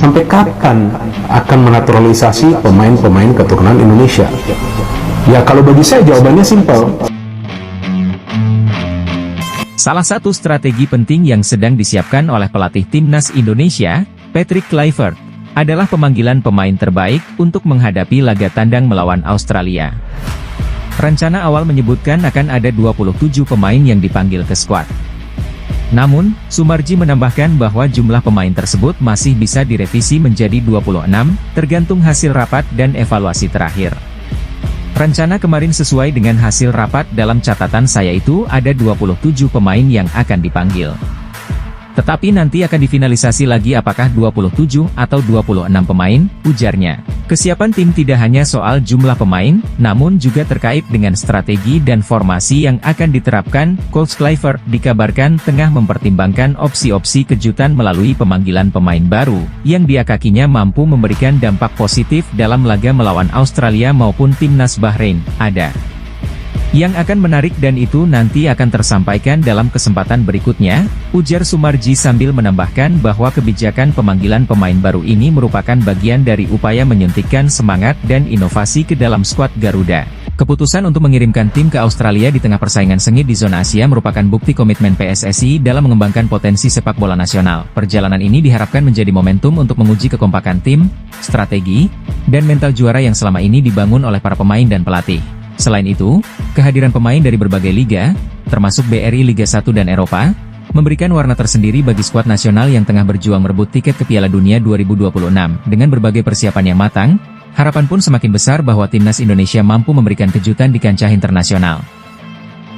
sampai kapan akan menaturalisasi pemain-pemain keturunan Indonesia? Ya kalau bagi saya jawabannya simpel. Salah satu strategi penting yang sedang disiapkan oleh pelatih timnas Indonesia, Patrick Kluivert, adalah pemanggilan pemain terbaik untuk menghadapi laga tandang melawan Australia. Rencana awal menyebutkan akan ada 27 pemain yang dipanggil ke skuad. Namun, Sumarji menambahkan bahwa jumlah pemain tersebut masih bisa direvisi menjadi 26, tergantung hasil rapat dan evaluasi terakhir. Rencana kemarin sesuai dengan hasil rapat dalam catatan saya itu ada 27 pemain yang akan dipanggil. Tetapi nanti akan difinalisasi lagi apakah 27 atau 26 pemain, ujarnya. Kesiapan tim tidak hanya soal jumlah pemain, namun juga terkait dengan strategi dan formasi yang akan diterapkan. Coach Kluivert dikabarkan tengah mempertimbangkan opsi-opsi kejutan melalui pemanggilan pemain baru, yang diakakinya mampu memberikan dampak positif dalam laga melawan Australia maupun timnas Bahrain. Ada yang akan menarik dan itu nanti akan tersampaikan dalam kesempatan berikutnya, ujar Sumarji sambil menambahkan bahwa kebijakan pemanggilan pemain baru ini merupakan bagian dari upaya menyuntikkan semangat dan inovasi ke dalam skuad Garuda. Keputusan untuk mengirimkan tim ke Australia di tengah persaingan sengit di zona Asia merupakan bukti komitmen PSSI dalam mengembangkan potensi sepak bola nasional. Perjalanan ini diharapkan menjadi momentum untuk menguji kekompakan tim, strategi, dan mental juara yang selama ini dibangun oleh para pemain dan pelatih. Selain itu, kehadiran pemain dari berbagai liga, termasuk BRI Liga 1 dan Eropa, memberikan warna tersendiri bagi skuad nasional yang tengah berjuang merebut tiket ke Piala Dunia 2026. Dengan berbagai persiapan yang matang, harapan pun semakin besar bahwa timnas Indonesia mampu memberikan kejutan di kancah internasional.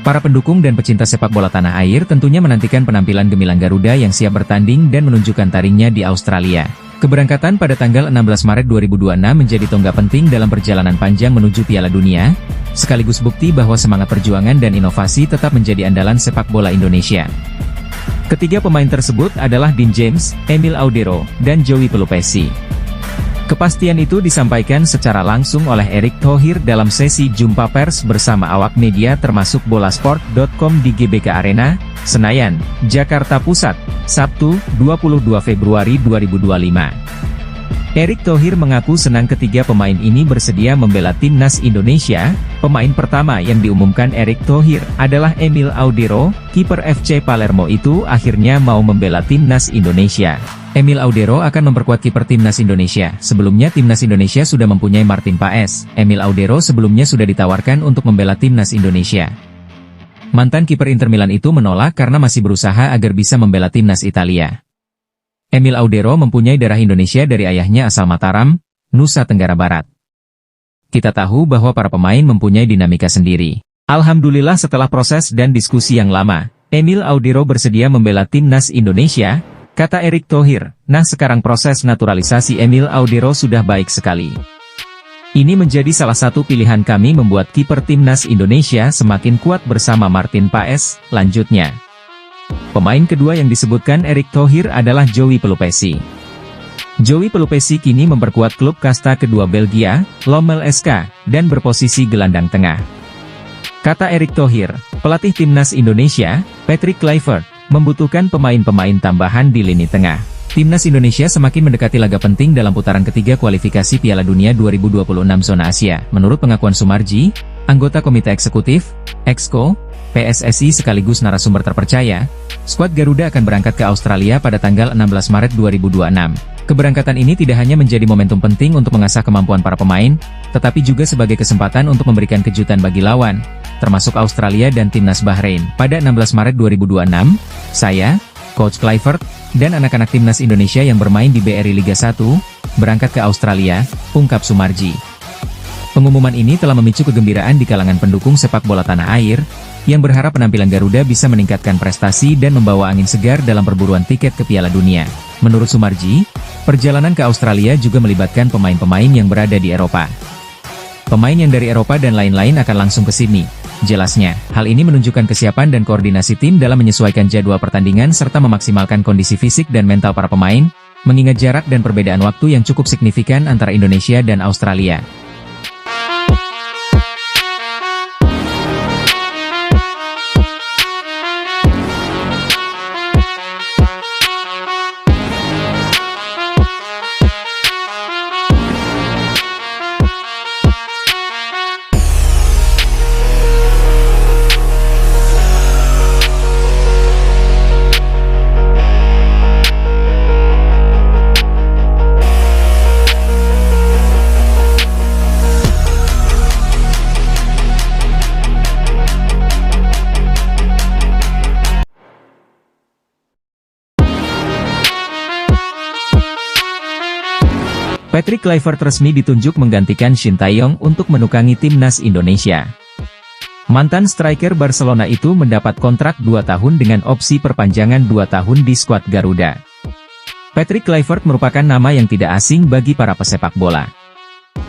Para pendukung dan pecinta sepak bola tanah air tentunya menantikan penampilan gemilang Garuda yang siap bertanding dan menunjukkan taringnya di Australia. Keberangkatan pada tanggal 16 Maret 2026 menjadi tonggak penting dalam perjalanan panjang menuju Piala Dunia, sekaligus bukti bahwa semangat perjuangan dan inovasi tetap menjadi andalan sepak bola Indonesia. Ketiga pemain tersebut adalah Dean James, Emil Audero, dan Joey Pelupesi. Kepastian itu disampaikan secara langsung oleh Erick Thohir dalam sesi jumpa pers bersama awak media termasuk bolasport.com di GBK Arena, Senayan, Jakarta Pusat, Sabtu, 22 Februari 2025. Erick Thohir mengaku senang ketiga pemain ini bersedia membela timnas Indonesia. Pemain pertama yang diumumkan Erick Thohir adalah Emil Audero, kiper FC Palermo itu akhirnya mau membela timnas Indonesia. Emil Audero akan memperkuat kiper timnas Indonesia. Sebelumnya timnas Indonesia sudah mempunyai Martin Paes. Emil Audero sebelumnya sudah ditawarkan untuk membela timnas Indonesia. Mantan kiper Inter Milan itu menolak karena masih berusaha agar bisa membela timnas Italia. Emil Audero mempunyai darah Indonesia dari ayahnya asal Mataram, Nusa Tenggara Barat. Kita tahu bahwa para pemain mempunyai dinamika sendiri. Alhamdulillah setelah proses dan diskusi yang lama, Emil Audero bersedia membela timnas Indonesia, kata Erick Thohir. Nah sekarang proses naturalisasi Emil Audero sudah baik sekali. Ini menjadi salah satu pilihan kami membuat kiper timnas Indonesia semakin kuat bersama Martin Paes, lanjutnya. Pemain kedua yang disebutkan Erick Thohir adalah Joey Pelupesi. Joey Pelupesi kini memperkuat klub kasta kedua Belgia, Lommel SK, dan berposisi gelandang tengah. Kata Erick Thohir, pelatih timnas Indonesia, Patrick Kluivert, membutuhkan pemain-pemain tambahan di lini tengah. Timnas Indonesia semakin mendekati laga penting dalam putaran ketiga kualifikasi Piala Dunia 2026 zona Asia. Menurut pengakuan Sumarji, anggota Komite Eksekutif, Exco, PSSI sekaligus narasumber terpercaya, skuad Garuda akan berangkat ke Australia pada tanggal 16 Maret 2026. Keberangkatan ini tidak hanya menjadi momentum penting untuk mengasah kemampuan para pemain, tetapi juga sebagai kesempatan untuk memberikan kejutan bagi lawan, termasuk Australia dan timnas Bahrain. Pada 16 Maret 2026, saya, Coach Kluivert, dan anak-anak timnas Indonesia yang bermain di BRI Liga 1, berangkat ke Australia, ungkap Sumarji. Pengumuman ini telah memicu kegembiraan di kalangan pendukung sepak bola tanah air, yang berharap penampilan Garuda bisa meningkatkan prestasi dan membawa angin segar dalam perburuan tiket ke Piala Dunia. Menurut Sumarji, perjalanan ke Australia juga melibatkan pemain-pemain yang berada di Eropa. Pemain yang dari Eropa dan lain-lain akan langsung ke Sydney. Jelasnya, hal ini menunjukkan kesiapan dan koordinasi tim dalam menyesuaikan jadwal pertandingan serta memaksimalkan kondisi fisik dan mental para pemain, mengingat jarak dan perbedaan waktu yang cukup signifikan antara Indonesia dan Australia. Patrick Kluivert resmi ditunjuk menggantikan Shin Tae-yong untuk menukangi timnas Indonesia. Mantan striker Barcelona itu mendapat kontrak 2 tahun dengan opsi perpanjangan 2 tahun di skuad Garuda. Patrick Kluivert merupakan nama yang tidak asing bagi para pesepak bola.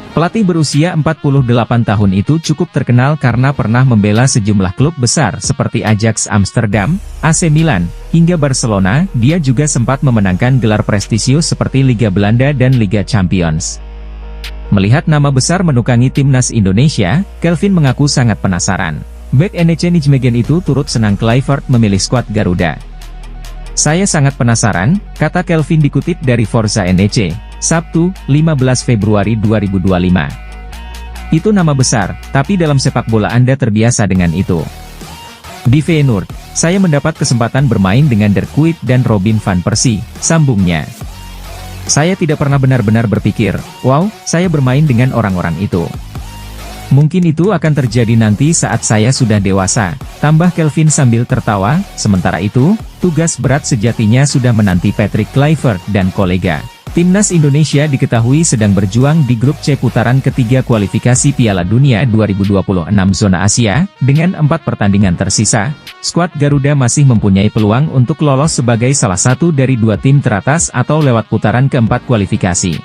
Pelatih berusia 48 tahun itu cukup terkenal karena pernah membela sejumlah klub besar seperti Ajax Amsterdam, AC Milan, hingga Barcelona. Dia juga sempat memenangkan gelar prestisius seperti Liga Belanda dan Liga Champions. Melihat nama besar menukangi timnas Indonesia, Kelvin mengaku sangat penasaran. Bek NEC Nijmegen itu turut senang Kluivert memilih skuad Garuda. "Saya sangat penasaran," kata Kelvin dikutip dari Forza NEC, Sabtu, 15 Februari 2025. "Itu nama besar, tapi dalam sepak bola Anda terbiasa dengan itu. Di Feyenoord, saya mendapat kesempatan bermain dengan Dirk Kuyt dan Robin van Persie," sambungnya. "Saya tidak pernah benar-benar berpikir, wow, saya bermain dengan orang-orang itu. Mungkin itu akan terjadi nanti saat saya sudah dewasa," tambah Kelvin sambil tertawa. Sementara itu, tugas berat sejatinya sudah menanti Patrick Kluivert dan kolega. Timnas Indonesia diketahui sedang berjuang di grup C putaran ketiga kualifikasi Piala Dunia 2026 zona Asia. Dengan 4 pertandingan tersisa, skuad Garuda masih mempunyai peluang untuk lolos sebagai salah satu dari 2 tim teratas atau lewat putaran keempat kualifikasi.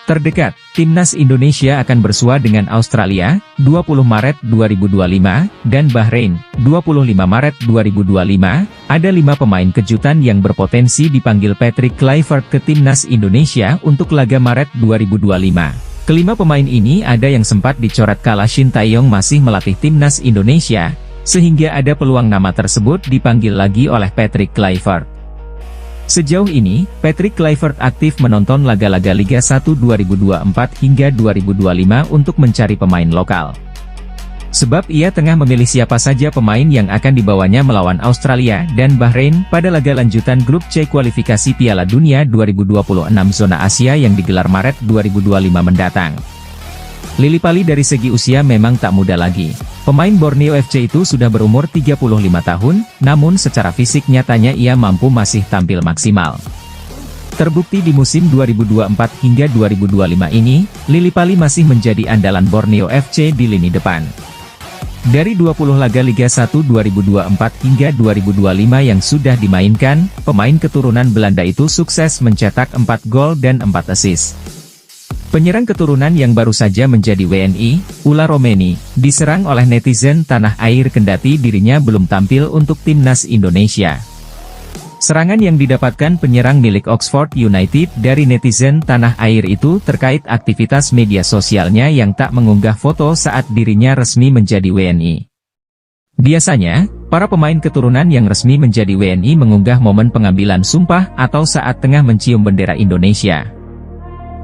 Terdekat, Timnas Indonesia akan bersua dengan Australia, 20 Maret 2025, dan Bahrain, 25 Maret 2025. Ada 5 pemain kejutan yang berpotensi dipanggil Patrick Kluivert ke Timnas Indonesia untuk laga Maret 2025. Kelima pemain ini ada yang sempat dicoret kala Shin Tae-yong masih melatih Timnas Indonesia, sehingga ada peluang nama tersebut dipanggil lagi oleh Patrick Kluivert. Sejauh ini, Patrick Kluivert aktif menonton laga-laga Liga 1 2024 hingga 2025 untuk mencari pemain lokal. Sebab ia tengah memilih siapa saja pemain yang akan dibawanya melawan Australia dan Bahrain pada laga lanjutan grup C kualifikasi Piala Dunia 2026 zona Asia yang digelar Maret 2025 mendatang. Lillipali dari segi usia memang tak muda lagi. Pemain Borneo FC itu sudah berumur 35 tahun, namun secara fisik nyatanya ia mampu masih tampil maksimal. Terbukti di musim 2024 hingga 2025 ini, Lillipali masih menjadi andalan Borneo FC di lini depan. Dari 20 laga Liga 1 2024 hingga 2025 yang sudah dimainkan, pemain keturunan Belanda itu sukses mencetak 4 gol dan 4 assist. Penyerang keturunan yang baru saja menjadi WNI, Ula Romeni, diserang oleh netizen tanah air kendati dirinya belum tampil untuk timnas Indonesia. Serangan yang didapatkan penyerang milik Oxford United dari netizen tanah air itu terkait aktivitas media sosialnya yang tak mengunggah foto saat dirinya resmi menjadi WNI. Biasanya, para pemain keturunan yang resmi menjadi WNI mengunggah momen pengambilan sumpah atau saat tengah mencium bendera Indonesia.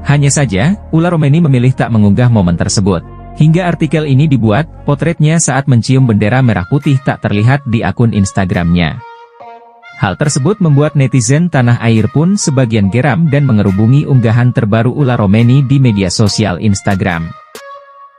Hanya saja, Ula Romeni memilih tak mengunggah momen tersebut. Hingga artikel ini dibuat, potretnya saat mencium bendera merah putih tak terlihat di akun Instagramnya. Hal tersebut membuat netizen tanah air pun sebagian geram dan mengerubungi unggahan terbaru Ula Romeni di media sosial Instagram.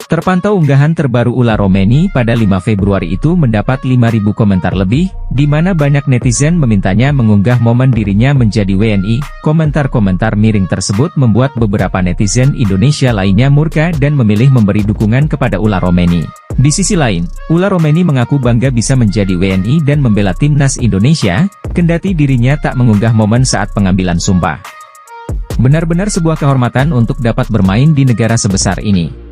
Terpantau unggahan terbaru Ula Romeni pada 5 Februari itu mendapat 5.000 komentar lebih, di mana banyak netizen memintanya mengunggah momen dirinya menjadi WNI. Komentar-komentar miring tersebut membuat beberapa netizen Indonesia lainnya murka dan memilih memberi dukungan kepada Ula Romeni. Di sisi lain, Ula Romeni mengaku bangga bisa menjadi WNI dan membela timnas Indonesia, kendati dirinya tak mengunggah momen saat pengambilan sumpah. Benar-benar sebuah kehormatan untuk dapat bermain di negara sebesar ini.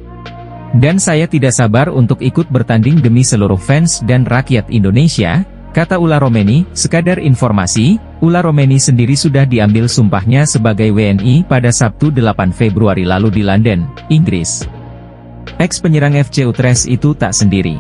Dan saya tidak sabar untuk ikut bertanding demi seluruh fans dan rakyat Indonesia, kata Ula Romeni. Sekadar informasi, Ula Romeni sendiri sudah diambil sumpahnya sebagai WNI pada Sabtu 8 Februari lalu di London, Inggris. Ex-penyerang FC Utrecht itu tak sendiri.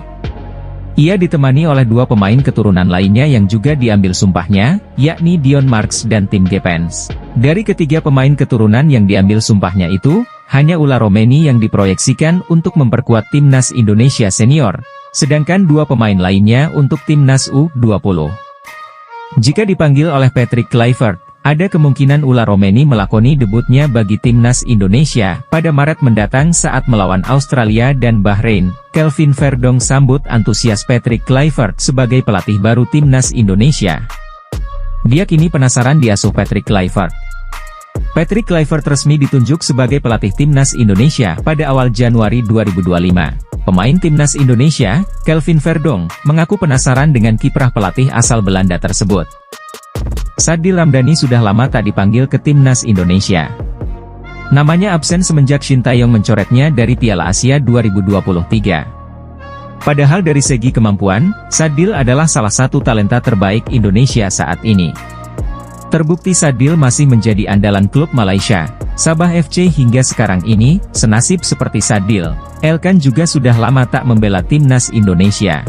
Ia ditemani oleh 2 pemain keturunan lainnya yang juga diambil sumpahnya, yakni Dion Marks dan Tim Gepens. Dari ketiga pemain keturunan yang diambil sumpahnya itu, hanya Ula Romeni yang diproyeksikan untuk memperkuat timnas Indonesia senior, sedangkan 2 pemain lainnya untuk timnas U20. Jika dipanggil oleh Patrick Kluivert, ada kemungkinan Ula Romeni melakoni debutnya bagi timnas Indonesia pada Maret mendatang saat melawan Australia dan Bahrain. Kelvin Verdong sambut antusias Patrick Kluivert sebagai pelatih baru timnas Indonesia. Dia kini penasaran diasuh Patrick Kluivert. Patrick Kluivert resmi ditunjuk sebagai pelatih timnas Indonesia pada awal Januari 2025. Pemain timnas Indonesia, Kelvin Verdonk, mengaku penasaran dengan kiprah pelatih asal Belanda tersebut. Sadil Ramdhani sudah lama tak dipanggil ke timnas Indonesia. Namanya absen semenjak Shin Tae-yong mencoretnya dari Piala Asia 2023. Padahal dari segi kemampuan, Sadil adalah salah satu talenta terbaik Indonesia saat ini. Terbukti Sadil masih menjadi andalan klub Malaysia, Sabah FC hingga sekarang ini. Senasib seperti Sadil, Elkan juga sudah lama tak membela timnas Indonesia.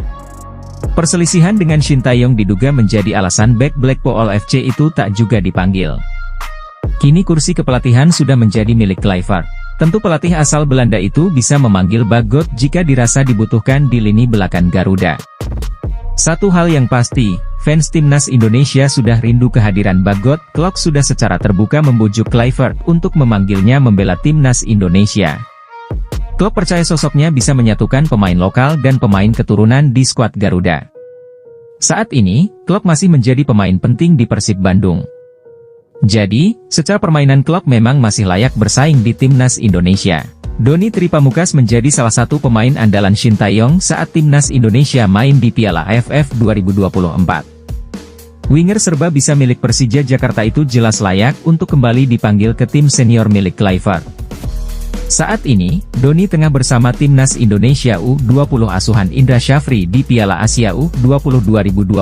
Perselisihan dengan Shin Tae-yong diduga menjadi alasan bek Blackpool FC itu tak juga dipanggil. Kini kursi kepelatihan sudah menjadi milik Kluivert. Tentu pelatih asal Belanda itu bisa memanggil Bagot jika dirasa dibutuhkan di lini belakang Garuda. Satu hal yang pasti, fans timnas Indonesia sudah rindu kehadiran Bagot. Klok sudah secara terbuka membujuk Kluivert untuk memanggilnya membela timnas Indonesia. Klok percaya sosoknya bisa menyatukan pemain lokal dan pemain keturunan di skuad Garuda. Saat ini, Klok masih menjadi pemain penting di Persib Bandung. Jadi, secara permainan Klok memang masih layak bersaing di timnas Indonesia. Doni Tripamukas menjadi salah satu pemain andalan Shin Tae-yong saat timnas Indonesia main di Piala AFF 2024. Winger serba bisa milik Persija Jakarta itu jelas layak untuk kembali dipanggil ke tim senior milik Kluivert. Saat ini, Doni tengah bersama timnas Indonesia U20 asuhan Indra Syafri di Piala Asia U20 2025.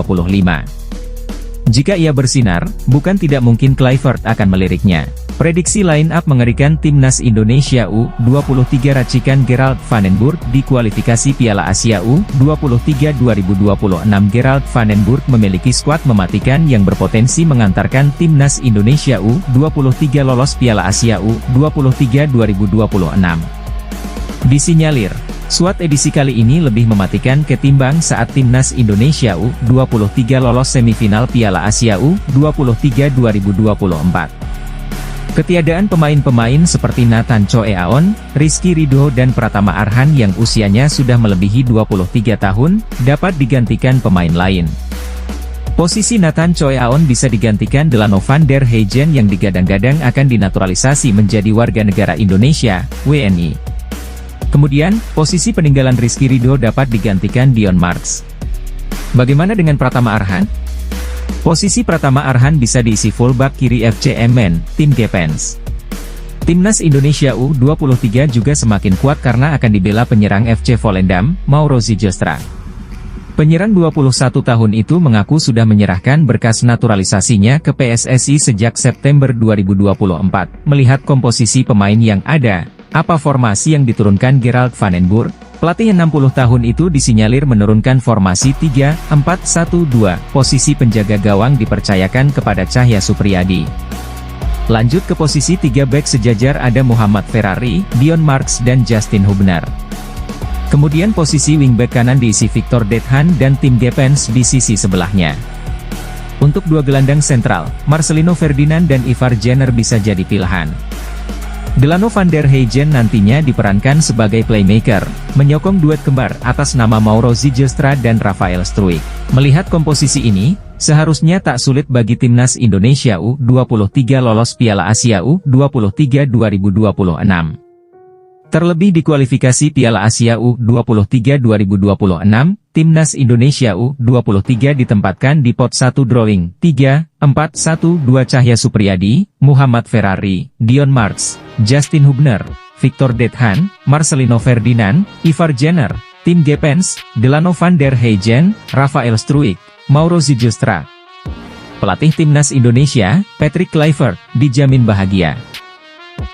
Jika ia bersinar, bukan tidak mungkin Kluivert akan meliriknya. Prediksi line-up mengerikan timnas Indonesia U23 racikan Gerald van den Burg di kualifikasi Piala Asia U23 2026. Gerald van den Burg memiliki skuad mematikan yang berpotensi mengantarkan timnas Indonesia U23 lolos Piala Asia U23 2026. Disinyalir, skuad edisi kali ini lebih mematikan ketimbang saat timnas Indonesia U23 lolos semifinal Piala Asia U23 2024. Ketiadaan pemain-pemain seperti Nathan Choe Aon, Rizky Ridho dan Pratama Arhan yang usianya sudah melebihi 23 tahun, dapat digantikan pemain lain. Posisi Nathan Choe Aon bisa digantikan Delano van der Heijden yang digadang-gadang akan dinaturalisasi menjadi warga negara Indonesia, WNI. Kemudian, posisi peninggalan Rizky Ridho dapat digantikan Dion Marks. Bagaimana dengan Pratama Arhan? Posisi Pratama Arhan bisa diisi fullback kiri FC Emmen, tim Gepens. Timnas Indonesia U23 juga semakin kuat karena akan dibela penyerang FC Volendam, Mauro Zijlstra. Penyerang 21 tahun itu mengaku sudah menyerahkan berkas naturalisasinya ke PSSI sejak September 2024. Melihat komposisi pemain yang ada, apa formasi yang diturunkan Gerald van den Burg? Pelatih 60 tahun itu disinyalir menurunkan formasi 3-4-1-2, posisi penjaga gawang dipercayakan kepada Cahya Supriyadi. Lanjut ke posisi 3 bek sejajar ada Muhammad Ferrari, Dion Marks dan Justin Hubner. Kemudian posisi wingback kanan diisi Victor Dethan dan Tim Gepens di sisi sebelahnya. Untuk dua gelandang sentral, Marcelino Ferdinand dan Ivar Jenner bisa jadi pilihan. Delano van der Heijden nantinya diperankan sebagai playmaker, menyokong duet kembar atas nama Mauro Zijlstra dan Rafael Struijk. Melihat komposisi ini, seharusnya tak sulit bagi timnas Indonesia U23 lolos Piala Asia U23 2026. Terlebih di kualifikasi Piala Asia U23 2026, timnas Indonesia U23 ditempatkan di pot 1 drawing 3-4-1-2 Cahya Supriyadi, Muhammad Ferrari, Dion Marks, Justin Hubner, Victor Dethan, Marcelino Ferdinand, Ivar Jenner, Tim Gepens, Delano van der Heijden, Rafael Struijk, Mauro Zijlstra. Pelatih timnas Indonesia, Patrick Kluivert, dijamin bahagia.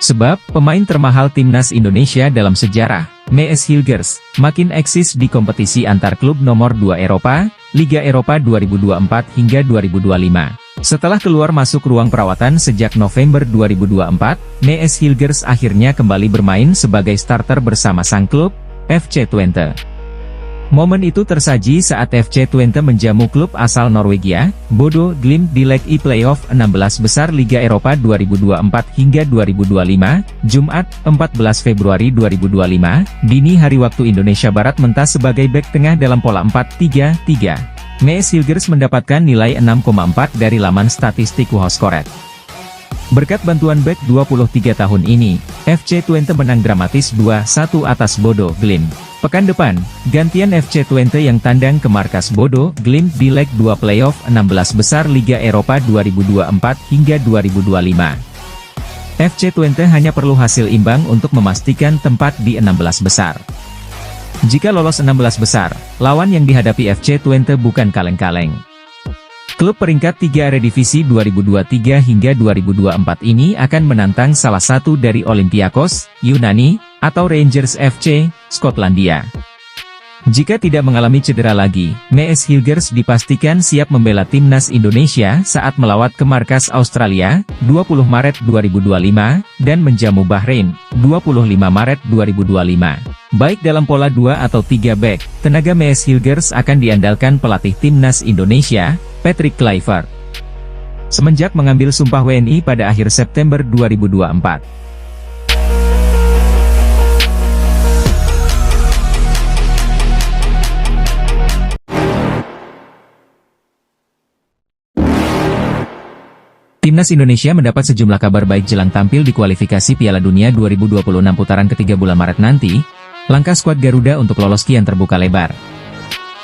Sebab, pemain termahal timnas Indonesia dalam sejarah, Mees Hilgers, makin eksis di kompetisi antar klub nomor 2 Eropa, Liga Eropa 2024 hingga 2025. Setelah keluar masuk ruang perawatan sejak November 2024, Mees Hilgers akhirnya kembali bermain sebagai starter bersama sang klub, FC Twente. Momen itu tersaji saat FC Twente menjamu klub asal Norwegia, Bodo Glimt di leg E-Playoff 16 besar Liga Eropa 2024 hingga 2025, Jumat, 14 Februari 2025, dini hari waktu Indonesia Barat mentas sebagai bek tengah dalam pola 4-3-3. Mees Hilgers mendapatkan nilai 6,4 dari laman statistik WhoScored. Berkat bantuan bek 23 tahun ini, FC Twente menang dramatis 2-1 atas Bodo Glimt. Pekan depan, gantian FC Twente yang tandang ke markas Bodo Glimt di leg 2 playoff 16 besar Liga Eropa 2024 hingga 2025. FC Twente hanya perlu hasil imbang untuk memastikan tempat di 16 besar. Jika lolos 16 besar, lawan yang dihadapi FC Twente bukan kaleng-kaleng. Klub peringkat 3 Eredivisie 2023 hingga 2024 ini akan menantang salah satu dari Olympiakos, Yunani, atau Rangers FC, Skotlandia. Jika tidak mengalami cedera lagi, Mees Hilgers dipastikan siap membela timnas Indonesia saat melawat ke markas Australia, 20 Maret 2025, dan menjamu Bahrain, 25 Maret 2025. Baik dalam pola 2 atau 3 back, tenaga Mees Hilgers akan diandalkan pelatih timnas Indonesia, Patrick Kluivert. Semenjak mengambil sumpah WNI pada akhir September 2024. Timnas Indonesia mendapat sejumlah kabar baik jelang tampil di kualifikasi Piala Dunia 2026 putaran ketiga bulan Maret nanti. Langkah skuad Garuda untuk lolos kian terbuka lebar.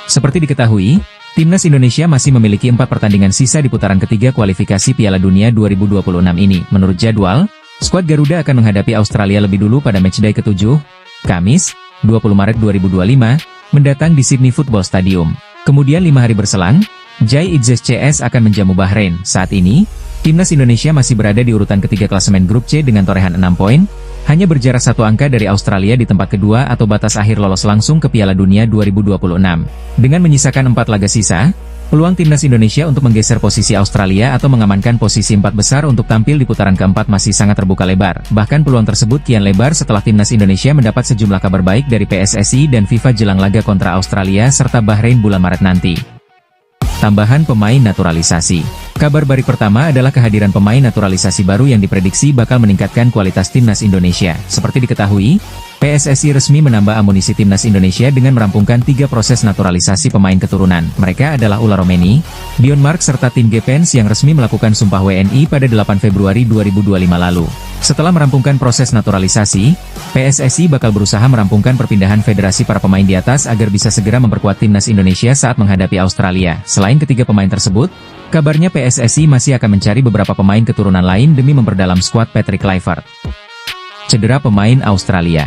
Seperti diketahui, Timnas Indonesia masih memiliki 4 pertandingan sisa di putaran ketiga kualifikasi Piala Dunia 2026 ini. Menurut jadwal, skuad Garuda akan menghadapi Australia lebih dulu pada matchday ke-7, Kamis, 20 Maret 2025, mendatang di Sydney Football Stadium. Kemudian 5 hari berselang, Jai Itzes CS akan menjamu Bahrain. Saat ini, Timnas Indonesia masih berada di urutan ketiga klasemen grup C dengan torehan 6 poin, hanya berjarak 1 angka dari Australia di tempat kedua atau batas akhir lolos langsung ke Piala Dunia 2026. Dengan menyisakan 4 laga sisa, peluang Timnas Indonesia untuk menggeser posisi Australia atau mengamankan posisi 4 besar untuk tampil di putaran keempat masih sangat terbuka lebar. Bahkan peluang tersebut kian lebar setelah Timnas Indonesia mendapat sejumlah kabar baik dari PSSI dan FIFA jelang laga kontra Australia serta Bahrain bulan Maret nanti. Tambahan pemain naturalisasi. Kabar baik pertama adalah kehadiran pemain naturalisasi baru yang diprediksi bakal meningkatkan kualitas Timnas Indonesia. Seperti diketahui, PSSI resmi menambah amunisi Timnas Indonesia dengan merampungkan 3 proses naturalisasi pemain keturunan. Mereka adalah Ula Romeni, Dion Mark serta Tim Gepens yang resmi melakukan sumpah WNI pada 8 Februari 2025 lalu. Setelah merampungkan proses naturalisasi, PSSI bakal berusaha merampungkan perpindahan federasi para pemain di atas agar bisa segera memperkuat Timnas Indonesia saat menghadapi Australia. Selain ketiga pemain tersebut, kabarnya PSSI masih akan mencari beberapa pemain keturunan lain demi memperdalam skuad Patrick Kluivert. Cedera pemain Australia.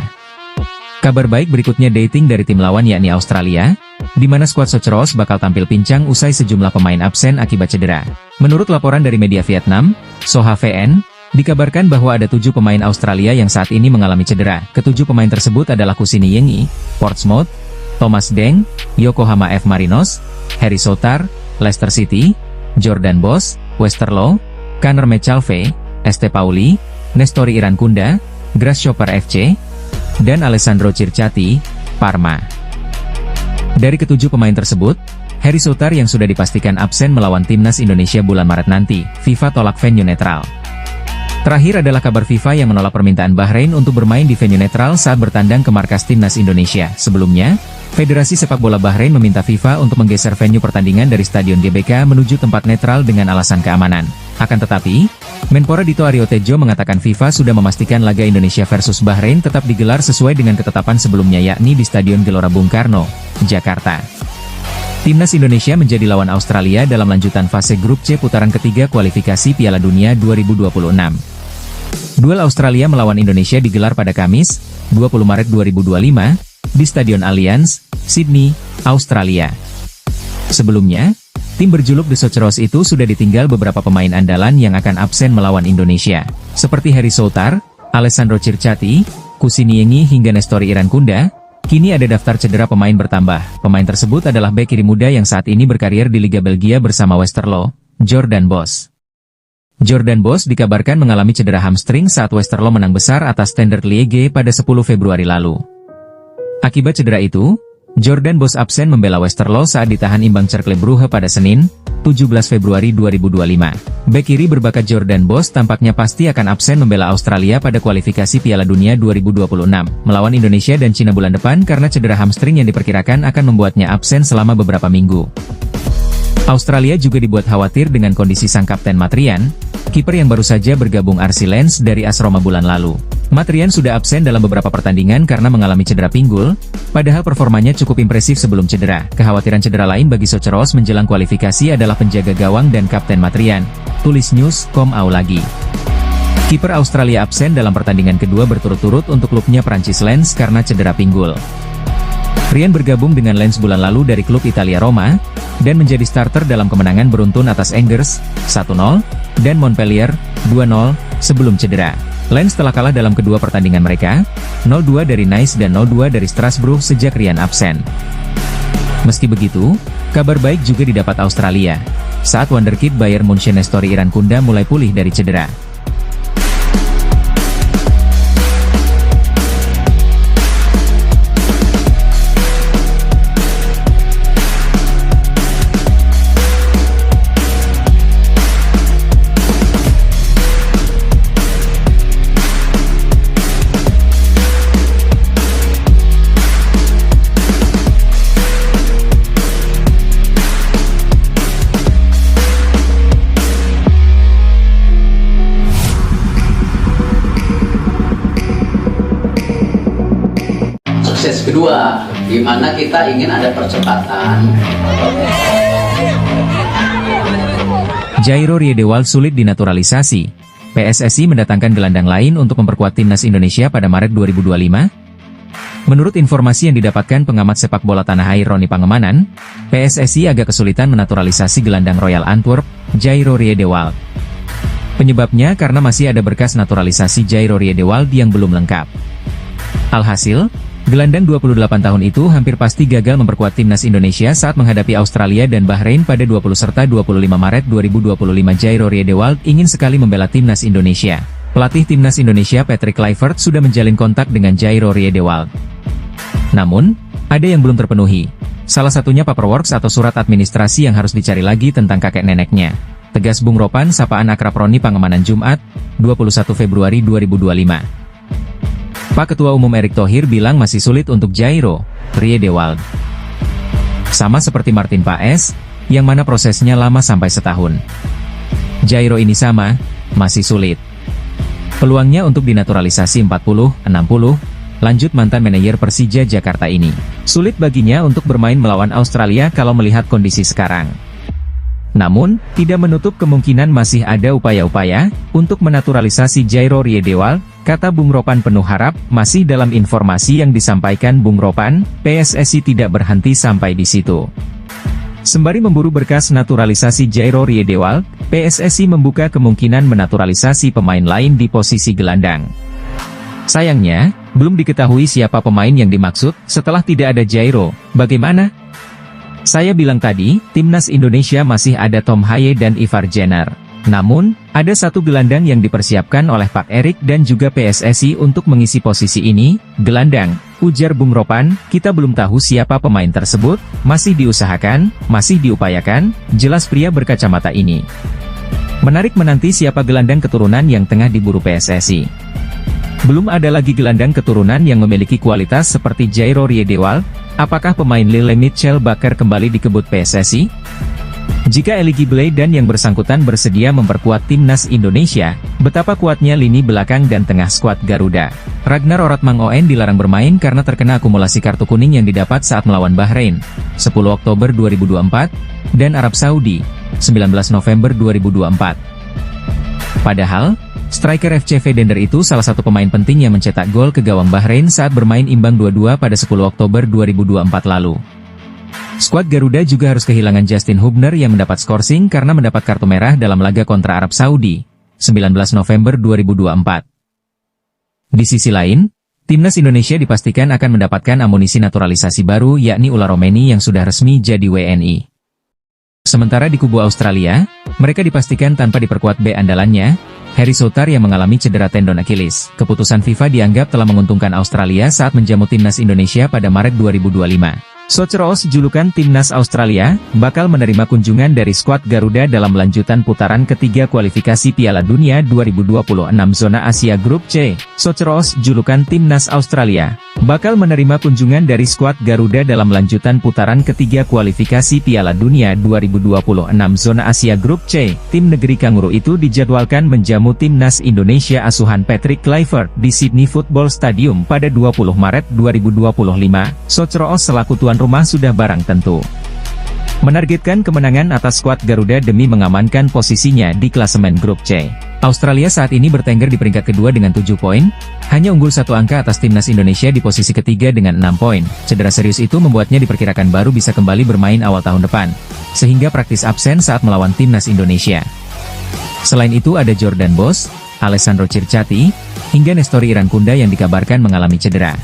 Kabar baik berikutnya dating dari tim lawan yakni Australia, di mana skuad Socheros bakal tampil pincang usai sejumlah pemain absen akibat cedera. Menurut laporan dari media Vietnam, Soha VN, dikabarkan bahwa ada 7 pemain Australia yang saat ini mengalami cedera. Ketujuh pemain tersebut adalah Kusini Yengi, Portsmouth, Thomas Deng, Yokohama F. Marinos, Harry Souttar, Leicester City, Jordan Boss, Westerlo, Conor McAlvey, Este Pauli, Nestori Irankunda, Grasshopper FC, dan Alessandro Circati, Parma. Dari ketujuh pemain tersebut, Harry Souttar yang sudah dipastikan absen melawan Timnas Indonesia bulan Maret nanti. FIFA tolak venue netral. Terakhir adalah kabar FIFA yang menolak permintaan Bahrain untuk bermain di venue netral saat bertandang ke markas Timnas Indonesia. Sebelumnya, Federasi Sepak Bola Bahrain meminta FIFA untuk menggeser venue pertandingan dari Stadion GBK menuju tempat netral dengan alasan keamanan. Akan tetapi, Menpora Dito Aryo Tejo mengatakan FIFA sudah memastikan laga Indonesia versus Bahrain tetap digelar sesuai dengan ketetapan sebelumnya yakni di Stadion Gelora Bung Karno, Jakarta. Timnas Indonesia menjadi lawan Australia dalam lanjutan fase grup C putaran ketiga kualifikasi Piala Dunia 2026. Duel Australia melawan Indonesia digelar pada Kamis, 20 Maret 2025, di Stadion Allianz, Sydney, Australia. Sebelumnya, tim berjuluk The Socheros itu sudah ditinggal beberapa pemain andalan yang akan absen melawan Indonesia, seperti Harry Souttar, Alessandro Circati, Kusini Yengi hingga Nestori Irankunda. Kini ada daftar cedera pemain bertambah. Pemain tersebut adalah bek kiri muda yang saat ini berkarir di Liga Belgia bersama Westerlo, Jordan Boss. Jordan Boss dikabarkan mengalami cedera hamstring saat Westerlo menang besar atas Standard Liège pada 10 Februari lalu. Akibat cedera itu, Jordan Boss absen membela Westerlo saat ditahan imbang Cercle Brugge pada Senin, 17 Februari 2025. Bek kiri berbakat Jordan Boss tampaknya pasti akan absen membela Australia pada kualifikasi Piala Dunia 2026, melawan Indonesia dan Cina bulan depan karena cedera hamstring yang diperkirakan akan membuatnya absen selama beberapa minggu. Australia juga dibuat khawatir dengan kondisi sang kapten Matrian, kiper yang baru saja bergabung RC Lens dari AS Roma bulan lalu. Matt Ryan sudah absen dalam beberapa pertandingan karena mengalami cedera pinggul, padahal performanya cukup impresif sebelum cedera. Kekhawatiran cedera lain bagi Soceros menjelang kualifikasi adalah penjaga gawang dan kapten Matt Ryan, tulis news.com lagi. Kiper Australia absen dalam pertandingan kedua berturut-turut untuk klubnya Prancis Lens karena cedera pinggul. Ryan bergabung dengan Lens bulan lalu dari klub Italia Roma, dan menjadi starter dalam kemenangan beruntun atas Angers, 1-0, dan Montpellier, 2-0, sebelum cedera. Lens telah kalah dalam kedua pertandingan mereka, 0-2 dari Nice dan 0-2 dari Strasbourg sejak Ryan absen. Meski begitu, kabar baik juga didapat Australia, saat wonderkid Bayern Munchen Nestori Irankunda mulai pulih dari cedera. Sukses kedua, di mana kita ingin ada percepatan. Jairo Riedewald sulit dinaturalisasi. PSSI mendatangkan gelandang lain untuk memperkuat timnas Indonesia pada Maret 2025. Menurut informasi yang didapatkan pengamat sepak bola tanah air Roni Pangemanan, PSSI agak kesulitan menaturalisasi gelandang Royal Antwerp, Jairo Riedewald. Penyebabnya karena masih ada berkas naturalisasi Jairo Riedewald yang belum lengkap. Alhasil, gelandang 28 tahun itu hampir pasti gagal memperkuat timnas Indonesia saat menghadapi Australia dan Bahrain pada 20 serta 25 Maret 2025. Jairo Riedewald ingin sekali membela timnas Indonesia. Pelatih timnas Indonesia Patrick Kluivert sudah menjalin kontak dengan Jairo Riedewald. Namun, ada yang belum terpenuhi. Salah satunya paperwork atau surat administrasi yang harus dicari lagi tentang kakek neneknya. Tegas Bung Ropan sapaan akrab Roni Pangemanan Jumat, 21 Februari 2025. Pak Ketua Umum Erick Thohir bilang masih sulit untuk Jairo Riedewald. Sama seperti Martin Paes, yang mana prosesnya lama sampai setahun. Jairo ini sama, masih sulit. Peluangnya untuk dinaturalisasi 40-60, lanjut mantan manajer Persija Jakarta ini. Sulit baginya untuk bermain melawan Australia kalau melihat kondisi sekarang. Namun, tidak menutup kemungkinan masih ada upaya-upaya untuk menaturalisasi Jairo Riedewald, kata Bung Ropan penuh harap. Masih dalam informasi yang disampaikan Bung Ropan, PSSI tidak berhenti sampai di situ. Sembari memburu berkas naturalisasi Jairo Riedewald, PSSI membuka kemungkinan menaturalisasi pemain lain di posisi gelandang. Sayangnya, belum diketahui siapa pemain yang dimaksud. Setelah tidak ada Jairo, bagaimana? Saya bilang tadi, timnas Indonesia masih ada Tom Haye dan Ivar Jenner. Namun, ada satu gelandang yang dipersiapkan oleh Pak Erik dan juga PSSI untuk mengisi posisi ini, gelandang, ujar Bung Ropan. Kita belum tahu siapa pemain tersebut, masih diusahakan, masih diupayakan, jelas pria berkacamata ini. Menarik menanti siapa gelandang keturunan yang tengah diburu PSSI. Belum ada lagi gelandang keturunan yang memiliki kualitas seperti Jairo Riedewald. Apakah pemain Lille Mitchell Bakker kembali dikebut PSSI? Jika eligible dan yang bersangkutan bersedia memperkuat timnas Indonesia, betapa kuatnya lini belakang dan tengah skuad Garuda. Ragnar Oratmang ON dilarang bermain karena terkena akumulasi kartu kuning yang didapat saat melawan Bahrain, 10 Oktober 2024, dan Arab Saudi, 19 November 2024. Padahal, striker FC Vedender itu salah satu pemain penting yang mencetak gol ke gawang Bahrain saat bermain imbang 2-2 pada 10 Oktober 2024 lalu. Skuad Garuda juga harus kehilangan Justin Hubner yang mendapat skorsing karena mendapat kartu merah dalam laga kontra Arab Saudi, 19 November 2024. Di sisi lain, timnas Indonesia dipastikan akan mendapatkan amunisi naturalisasi baru yakni Ula Romeni yang sudah resmi jadi WNI. Sementara di kubu Australia, mereka dipastikan tanpa diperkuat B andalannya, Harry Souttar yang mengalami cedera tendon Achilles. Keputusan FIFA dianggap telah menguntungkan Australia saat menjamu timnas Indonesia pada Maret 2025. Socceroos, julukan Timnas Australia, bakal menerima kunjungan dari skuad Garuda dalam lanjutan putaran ketiga kualifikasi Piala Dunia 2026 Zona Asia Grup C. Socceroos, julukan Timnas Australia, bakal menerima kunjungan dari skuad Garuda dalam lanjutan putaran ketiga kualifikasi Piala Dunia 2026 Zona Asia Grup C. Tim negeri Kanguru itu dijadwalkan menjamu Timnas Indonesia asuhan Patrick Kluivert di Sydney Football Stadium pada 20 Maret 2025. Socceroos selaku tuan rumah sudah barang tentu menargetkan kemenangan atas skuad Garuda demi mengamankan posisinya di klasemen Grup C. Australia saat ini bertengger di peringkat kedua dengan 7 poin, hanya unggul 1 angka atas Timnas Indonesia di posisi ketiga dengan 6 poin. Cedera serius itu membuatnya diperkirakan baru bisa kembali bermain awal tahun depan, sehingga praktis absen saat melawan Timnas Indonesia. Selain itu ada Jordan Bos, Alessandro Circati, hingga Nestori Irankunda yang dikabarkan mengalami cedera.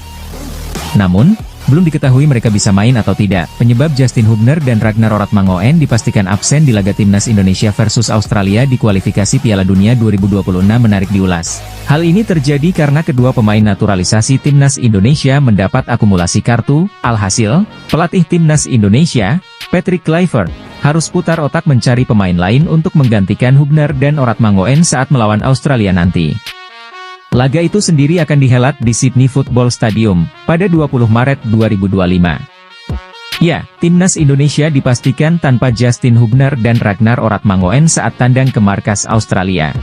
Namun, belum diketahui mereka bisa main atau tidak. Penyebab Justin Hubner dan Ragnar Oratmangoen dipastikan absen di laga Timnas Indonesia versus Australia di kualifikasi Piala Dunia 2026 menarik diulas. Hal ini terjadi karena kedua pemain naturalisasi Timnas Indonesia mendapat akumulasi kartu. Alhasil, pelatih Timnas Indonesia, Patrick Kluivert, harus putar otak mencari pemain lain untuk menggantikan Hubner dan Oratmangoen saat melawan Australia nanti. Laga itu sendiri akan dihelat di Sydney Football Stadium pada 20 Maret 2025. Ya, Timnas Indonesia dipastikan tanpa Justin Hubner dan Ragnar Oratmangoen saat tandang ke markas Australia.